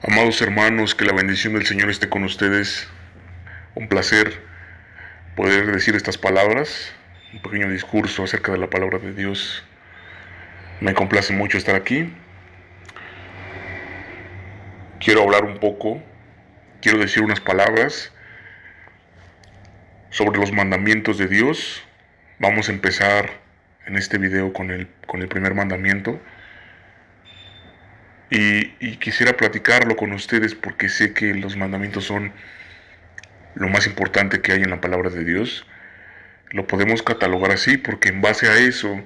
Amados hermanos, que la bendición del Señor esté con ustedes. Un placer poder decir estas palabras, un pequeño discurso acerca de la palabra de Dios. Me complace mucho estar aquí. Quiero hablar un poco, quiero decir unas palabras sobre los mandamientos de Dios. Vamos a empezar en este video con el primer mandamiento. Y quisiera platicarlo con ustedes porque sé que los mandamientos son lo más importante que hay en la palabra de Dios. Lo podemos catalogar así porque en base a eso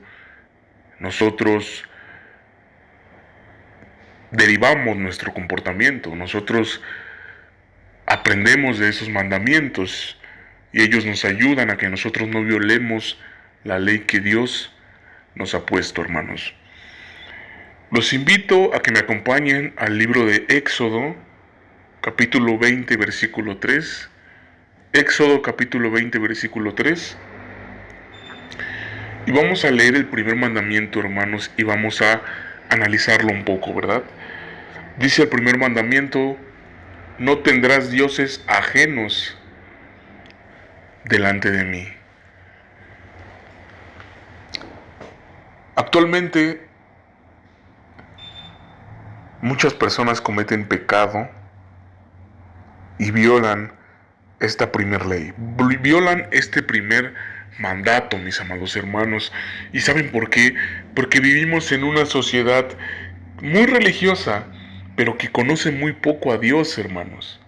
nosotros derivamos nuestro comportamiento, nosotros aprendemos de esos mandamientos y ellos nos ayudan a que nosotros no violemos la ley que Dios nos ha puesto, hermanos. Los invito a que me acompañen al libro de Éxodo, capítulo 20, versículo 3. Éxodo, capítulo 20, versículo 3. Y vamos a leer el primer mandamiento, hermanos, y vamos a analizarlo un poco, ¿verdad? Dice el primer mandamiento: no tendrás dioses ajenos delante de mí. Actualmente, muchas personas cometen pecado y violan esta primer ley, violan este primer mandato, mis amados hermanos. ¿Y saben por qué? Porque vivimos en una sociedad muy religiosa, pero que conoce muy poco a Dios, hermanos.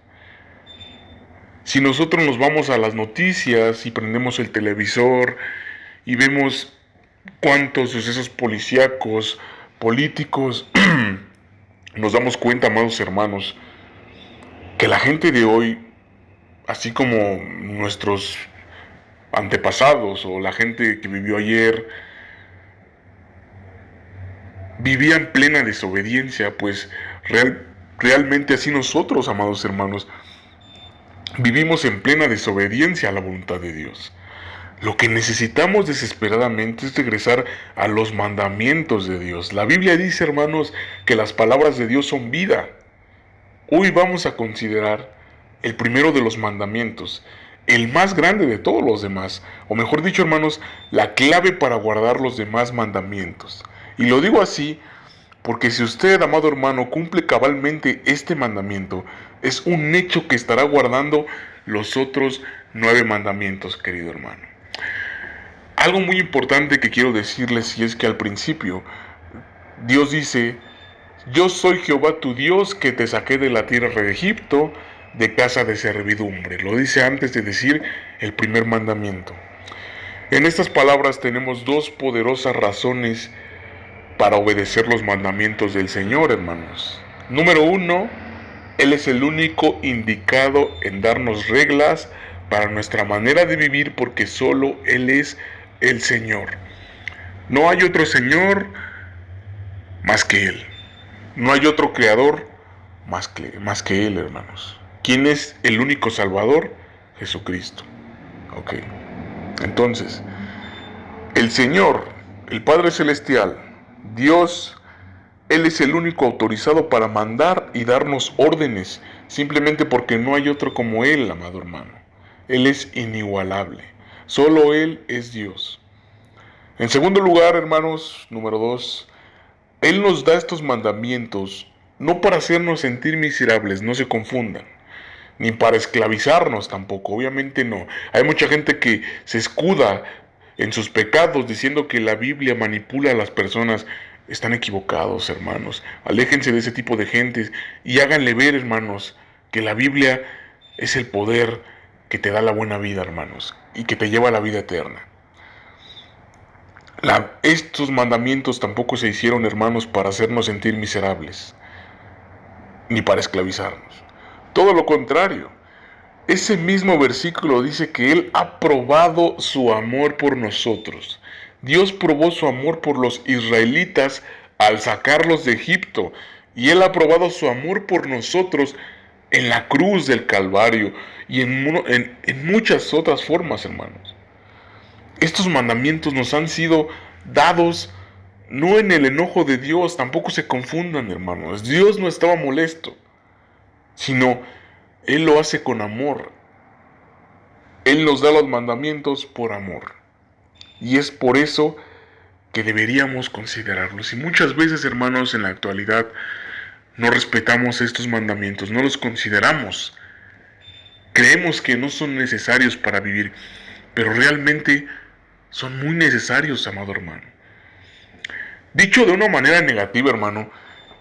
Si nosotros nos vamos a las noticias y prendemos el televisor y vemos cuántos sucesos policíacos, políticos, nos damos cuenta, amados hermanos, que la gente de hoy, así como nuestros antepasados o la gente que vivió ayer, vivía en plena desobediencia, pues realmente así nosotros, amados hermanos, vivimos en plena desobediencia a la voluntad de Dios. Lo que necesitamos desesperadamente es regresar a los mandamientos de Dios. La Biblia dice, hermanos, que las palabras de Dios son vida. Hoy vamos a considerar el primero de los mandamientos, el más grande de todos los demás, o mejor dicho, hermanos, la clave para guardar los demás mandamientos. Y lo digo así porque si usted, amado hermano, cumple cabalmente este mandamiento, es un hecho que estará guardando los otros 9 mandamientos, querido hermano. Algo muy importante que quiero decirles, y es que al principio Dios dice: yo soy Jehová tu Dios, que te saqué de la tierra de Egipto, de casa de servidumbre. Lo dice antes de decir el primer mandamiento. En estas palabras tenemos dos poderosas razones para obedecer los mandamientos del Señor, hermanos. Número 1, Él es el único indicado en darnos reglas para nuestra manera de vivir, porque solo Él es el Señor. No hay otro Señor más que Él. No hay otro creador más que Él, hermanos. ¿Quién es el único Salvador? Jesucristo. Ok. Entonces, el Señor, el Padre Celestial, Dios, Él es el único autorizado para mandar y darnos órdenes, simplemente porque no hay otro como Él, amado hermano. Él es inigualable. Solo Él es Dios. En segundo lugar, hermanos, número 2, Él nos da estos mandamientos no para hacernos sentir miserables, no se confundan, ni para esclavizarnos tampoco, obviamente no. Hay mucha gente que se escuda en sus pecados diciendo que la Biblia manipula a las personas. Están equivocados, hermanos. Aléjense de ese tipo de gentes y háganle ver, hermanos, que la Biblia es el poder que te da la buena vida, hermanos, y que te lleva a la vida eterna. Estos mandamientos tampoco se hicieron, hermanos, para hacernos sentir miserables, ni para esclavizarnos. Todo lo contrario. Ese mismo versículo dice que Él ha probado su amor por nosotros. Dios probó su amor por los israelitas al sacarlos de Egipto. Y Él ha probado su amor por nosotros en la cruz del Calvario y en muchas otras formas, hermanos. Estos mandamientos nos han sido dados no en el enojo de Dios, tampoco se confundan, hermanos. Dios no estaba molesto. sino Él lo hace con amor. Él nos da los mandamientos por amor. Y es por eso que deberíamos considerarlos. Y muchas veces, hermanos, en la actualidad no respetamos estos mandamientos, no los consideramos. Creemos que no son necesarios para vivir, pero realmente son muy necesarios, amado hermano. Dicho de una manera negativa, hermano,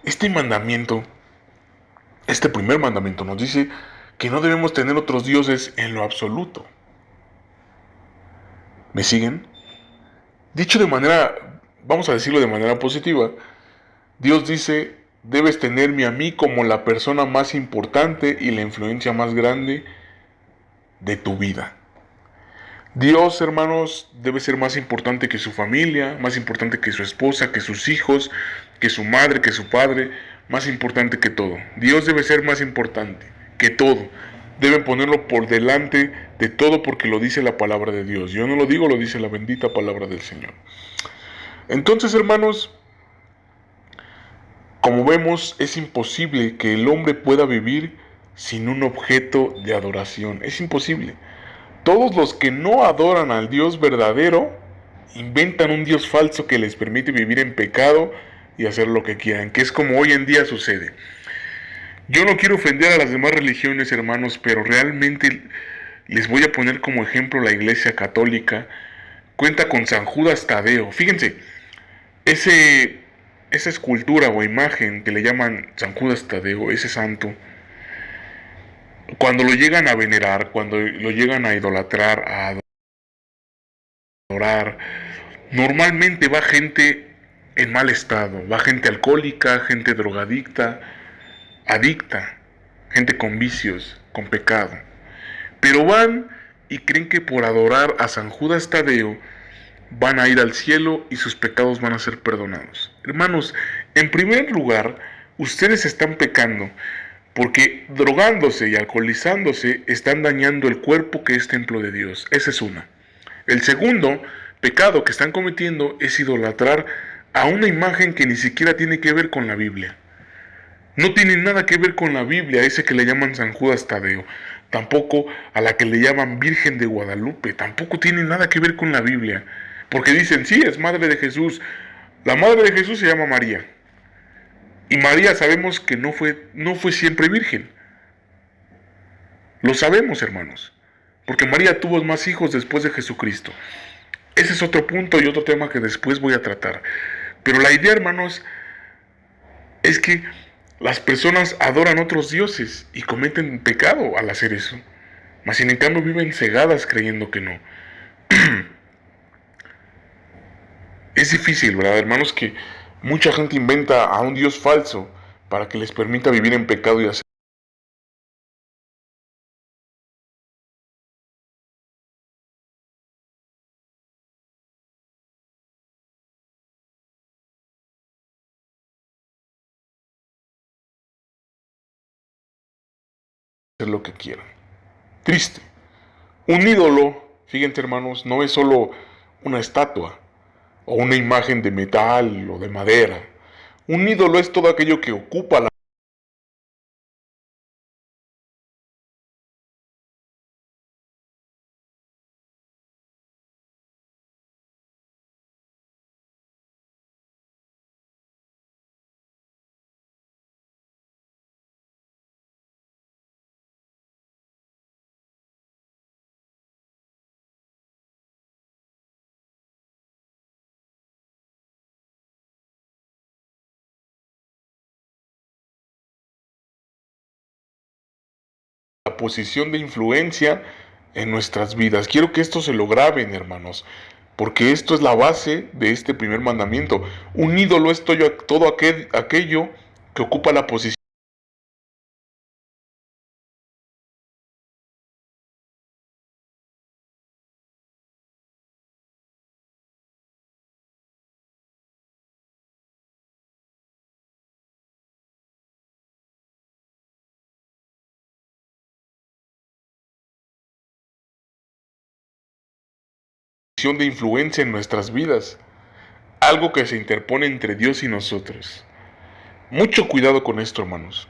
este mandamiento, este primer mandamiento nos dice que no debemos tener otros dioses en lo absoluto. ¿Me siguen? Dicho de manera, vamos a decirlo de manera positiva, Dios dice, debes tenerme a mí como la persona más importante y la influencia más grande de tu vida. Dios, hermanos, debe ser más importante que su familia, más importante que su esposa, que sus hijos, que su madre, que su padre, más importante que todo. Dios debe ser más importante que todo. Deben ponerlo por delante de todo porque lo dice la palabra de Dios. Yo no lo digo, lo dice la bendita palabra del Señor. Entonces, hermanos, como vemos, es imposible que el hombre pueda vivir sin un objeto de adoración. Es imposible. Todos los que no adoran al Dios verdadero inventan un Dios falso que les permite vivir en pecado y hacer lo que quieran, que es como hoy en día sucede. Yo no quiero ofender a las demás religiones, hermanos, pero realmente les voy a poner como ejemplo la Iglesia Católica. Cuenta con San Judas Tadeo. Fíjense, esa escultura o imagen que le llaman San Judas Tadeo, ese santo, cuando lo llegan a venerar, cuando lo llegan a idolatrar, a adorar, normalmente va gente en mal estado, va gente alcohólica, gente drogadicta, adicta, gente con vicios, con pecado. Pero van y creen que por adorar a San Judas Tadeo van a ir al cielo y sus pecados van a ser perdonados. Hermanos, en primer lugar, ustedes están pecando porque drogándose y alcoholizándose están dañando el cuerpo que es templo de Dios. Esa es una. El segundo pecado que están cometiendo es idolatrar a una imagen que ni siquiera tiene que ver con la Biblia. No tiene nada que ver con la Biblia, ese que le llaman San Judas Tadeo. Tampoco a la que le llaman Virgen de Guadalupe. Tampoco tiene nada que ver con la Biblia. Porque dicen, sí, es madre de Jesús. La madre de Jesús se llama María. Y María sabemos que no fue siempre virgen. Lo sabemos, hermanos. Porque María tuvo más hijos después de Jesucristo. Ese es otro punto y otro tema que después voy a tratar. Pero la idea, hermanos, es que las personas adoran otros dioses y cometen pecado al hacer eso. Mas sin en cambio viven cegadas creyendo que no. Es difícil, ¿verdad, hermanos? Que mucha gente inventa a un Dios falso para que les permita vivir en pecado y hacer lo que quieran. Triste. Un ídolo, fíjense hermanos, no es solo una estatua o una imagen de metal o de madera. Un ídolo es todo aquello que ocupa la posición de influencia en nuestras vidas. Quiero que esto se lo graben, hermanos, porque esto es la base de este primer mandamiento. Un ídolo es todo aquello que ocupa la posición de influencia en nuestras vidas, algo que se interpone entre Dios y nosotros. Mucho cuidado con esto, hermanos.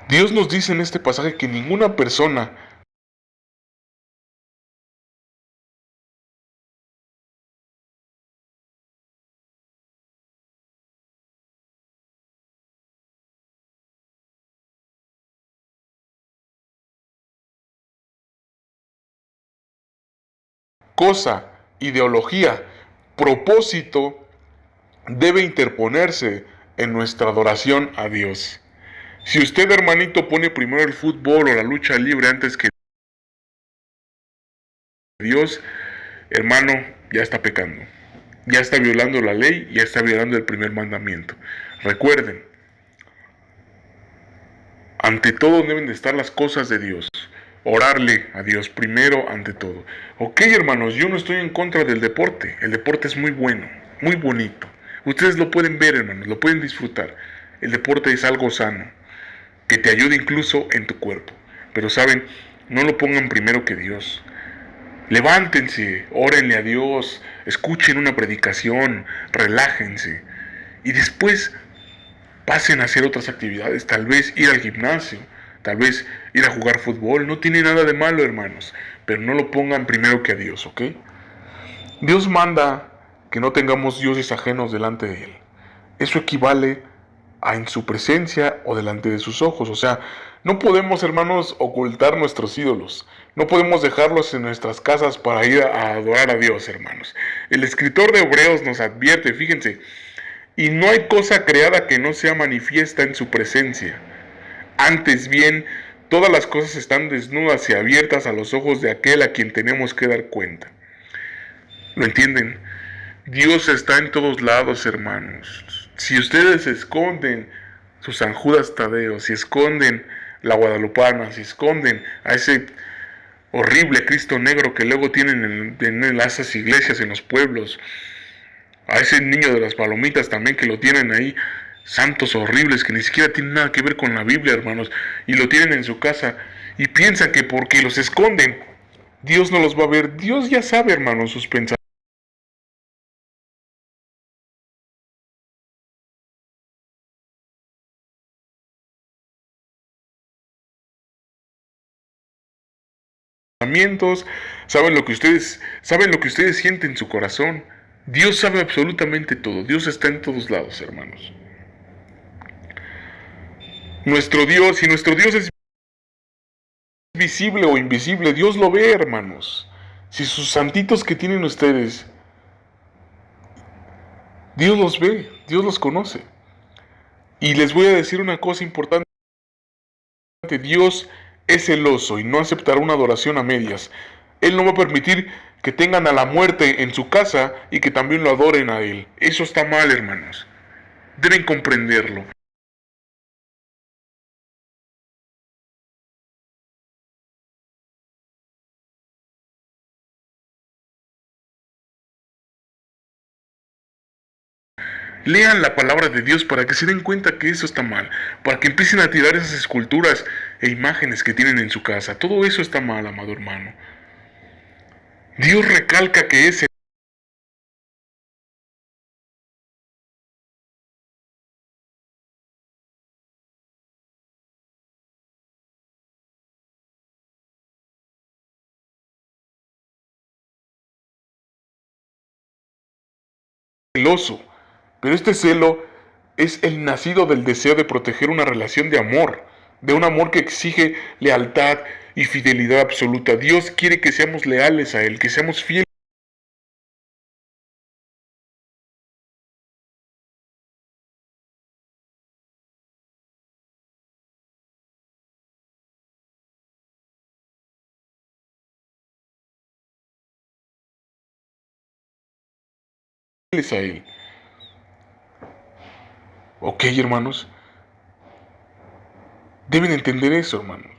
Dios nos dice en este pasaje que ninguna persona cosa, ideología, propósito debe interponerse en nuestra adoración a Dios. Si usted, hermanito, pone primero el fútbol o la lucha libre antes que Dios, hermano, ya está pecando. Ya está violando la ley, ya está violando el primer mandamiento. Recuerden, ante todo deben de estar las cosas de Dios. Orarle a Dios primero ante todo. Ok, hermanos, yo no estoy en contra del deporte. El deporte es muy bueno, muy bonito. Ustedes lo pueden ver, hermanos, lo pueden disfrutar. El deporte es algo sano, que te ayude incluso en tu cuerpo. Pero saben, no lo pongan primero que Dios. Levántense, órenle a Dios, escuchen una predicación, relájense. Y después pasen a hacer otras actividades, tal vez ir al gimnasio, tal vez ir a jugar fútbol. No tiene nada de malo, hermanos, pero no lo pongan primero que a Dios, ¿ok? Dios manda que no tengamos dioses ajenos delante de Él. Eso equivale a en su presencia o delante de sus ojos. O sea, no podemos, hermanos, ocultar nuestros ídolos. No podemos dejarlos en nuestras casas para ir a adorar a Dios, hermanos. El escritor de Hebreos nos advierte, fíjense, y no hay cosa creada que no sea manifiesta en su presencia. Antes bien, todas las cosas están desnudas y abiertas a los ojos de aquel a quien tenemos que dar cuenta. ¿Lo entienden? Dios está en todos lados, hermanos. Si ustedes esconden sus San Judas Tadeo, si esconden la Guadalupana, si esconden a ese horrible Cristo negro que luego tienen en esas iglesias, en los pueblos, a ese niño de las palomitas también que lo tienen ahí, santos horribles que ni siquiera tienen nada que ver con la Biblia, hermanos, y lo tienen en su casa y piensan que porque los esconden, Dios no los va a ver. Dios ya sabe, hermanos, sus pensamientos, saben lo que ustedes sienten en su corazón. Dios sabe absolutamente todo. Dios está en todos lados, hermanos. Si nuestro Dios es visible o invisible, Dios lo ve, hermanos. Si sus santitos que tienen ustedes, Dios los ve, Dios los conoce. Y les voy a decir una cosa importante. Dios es celoso y no aceptará una adoración a medias. Él no va a permitir que tengan a la muerte en su casa y que también lo adoren a Él. Eso está mal, hermanos. Deben comprenderlo. Lean la palabra de Dios para que se den cuenta que eso está mal, para que empiecen a tirar esas esculturas e imágenes que tienen en su casa. Todo eso está mal, amado hermano. Dios recalca que es celoso, pero este celo es el nacido del deseo de proteger una relación de amor, de un amor que exige lealtad y fidelidad absoluta. Dios quiere que seamos leales a Él, que seamos fieles a Él. Ok, hermanos, deben entender eso, hermanos.